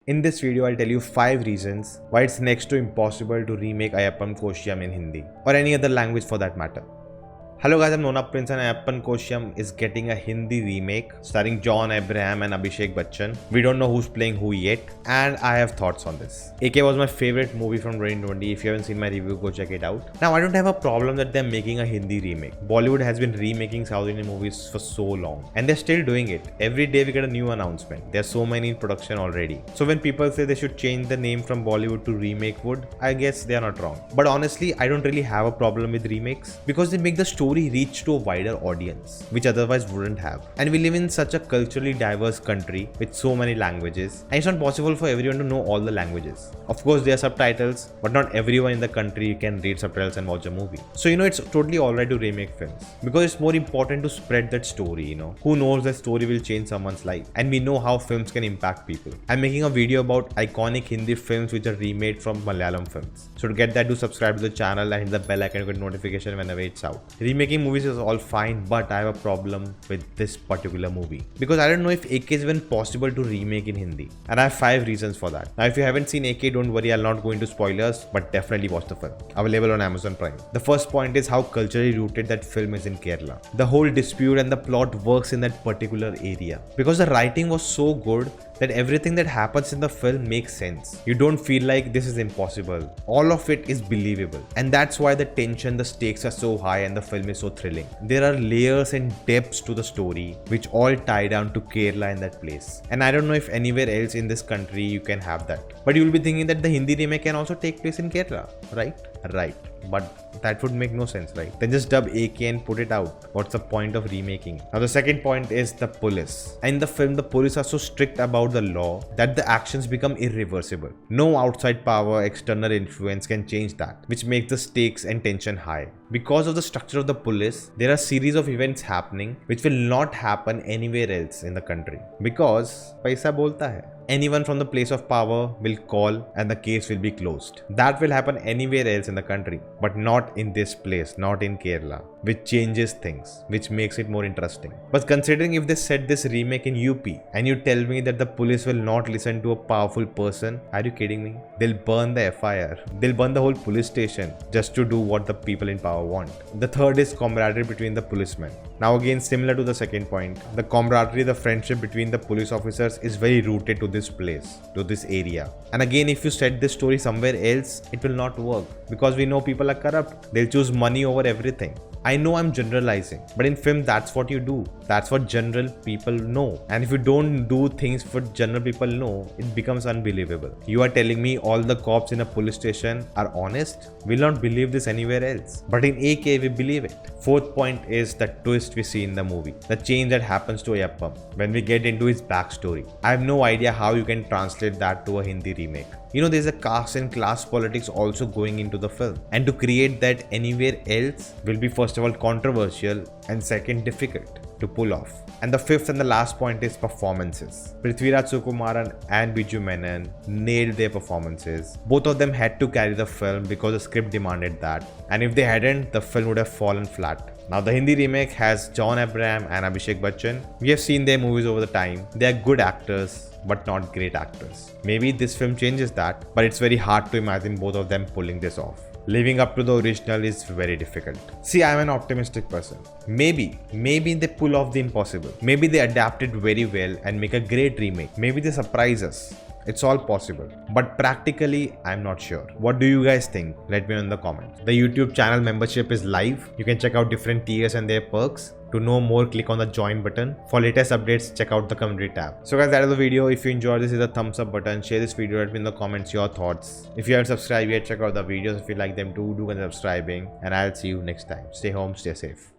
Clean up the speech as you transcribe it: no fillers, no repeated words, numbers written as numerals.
In this video, I'll tell you 5 reasons why it's next to impossible to remake Ayappan Koshiyam in Hindi or any other language for that matter. Hello guys, I'm Nona Prince and Ayappan Koshiyam is getting a Hindi remake starring John Abraham and Abhishek Bachchan. We don't know who's playing who yet and I have thoughts on this. AK was my favorite movie from 2020. If you haven't seen my review, go check it out. Now I don't have a problem that they're making a Hindi remake. Bollywood has been remaking South Indian movies for so long and they're still doing it. Every day we get a new announcement. There's so many in production already. So when people say they should change the name from Bollywood to Remake Wood, I guess they are not wrong. But honestly, I don't really have a problem with remakes because they make the story reach to a wider audience, which otherwise wouldn't have. And we live in such a culturally diverse country with so many languages, and it's not possible for everyone to know all the languages. Of course, there are subtitles, but not everyone in the country can read subtitles and watch a movie. So, it's totally alright to remake films because it's more important to spread that story, Who knows that story will change someone's life, and we know how films can impact people. I'm making a video about iconic Hindi films which are remade from Malayalam films. So to get that, do subscribe to the channel and hit the bell icon to get notification whenever it's out. Remaking movies is all fine, but I have a problem with this particular movie because I don't know if AK is even possible to remake in Hindi, and I have 5 reasons for that. Now if you haven't seen AK, don't worry, I'll not go into spoilers, but definitely watch the film. Available on Amazon Prime. The first point is how culturally rooted that film is in Kerala. The whole dispute and the plot works in that particular area because the writing was so good that everything that happens in the film makes sense. You don't feel like this is impossible. All of it is believable. And that's why the tension, the stakes are so high and the film is so thrilling. There are layers and depths to the story which all tie down to Kerala in that place. And I don't know if anywhere else in this country you can have that. But you will be thinking that the Hindi remake can also take place in Kerala, right? Right. But that would make no sense, right? Then just dub AK and put it out. What's the point of remaking? Now the second point is the police. In the film, the police are so strict about the law that the actions become irreversible. No outside power, external influence can change that, which makes the stakes and tension high. Because of the structure of the police, there are series of events happening which will not happen anywhere else in the country. Because paisa bolta hai. Anyone from the place of power will call and the case will be closed. That will happen anywhere else in the country, but not in this place, not in Kerala, which changes things, which makes it more interesting. But considering if they set this remake in UP and you tell me that the police will not listen to a powerful person, are you kidding me? They'll burn the FIR. They'll burn the whole police station just to do what the people in power want. The third is camaraderie between the policemen. Now again, similar to the second point, the camaraderie, the friendship between the police officers is very rooted to this place, to this area. And again, if you set this story somewhere else, it will not work because we know people are corrupt. They'll choose money over everything. I know I'm generalizing, but in film, that's what you do. That's what general people know. And if you don't do things what general people know, it becomes unbelievable. You are telling me all the cops in a police station are honest? We'll not believe this anywhere else. But in AK, we believe it. Fourth point is the twist we see in the movie. The change that happens to Ayappam when we get into his backstory. I have no idea how you can translate that to a Hindi remake. There's a caste and class politics also going into the film. And to create that anywhere else will be first of all controversial and second difficult to pull off. And the fifth and the last point is performances. Prithviraj Sukumaran and Biju Menon nailed their performances. Both of them had to carry the film because the script demanded that. And if they hadn't, the film would have fallen flat. Now the Hindi remake has John Abraham and Abhishek Bachchan. We have seen their movies over the time. They are good actors, but not great actors. Maybe this film changes that, but it's very hard to imagine both of them pulling this off. Living up to the original is very difficult. See, I'm an optimistic person. Maybe they pull off the impossible. Maybe they adapt it very well and make a great remake. Maybe they surprise us. It's all possible. But practically, I'm not sure. What do you guys think? Let me know in the comments. The YouTube channel membership is live. You can check out different tiers and their perks. To know more, click on the join button. For latest updates, check out the community tab. So guys, that is the video. If you enjoyed this, hit the thumbs up button. Share this video, let me in the comments your thoughts. If you haven't subscribed yet, check out the videos. If you like them too, do consider subscribing. And I'll see you next time. Stay home, stay safe.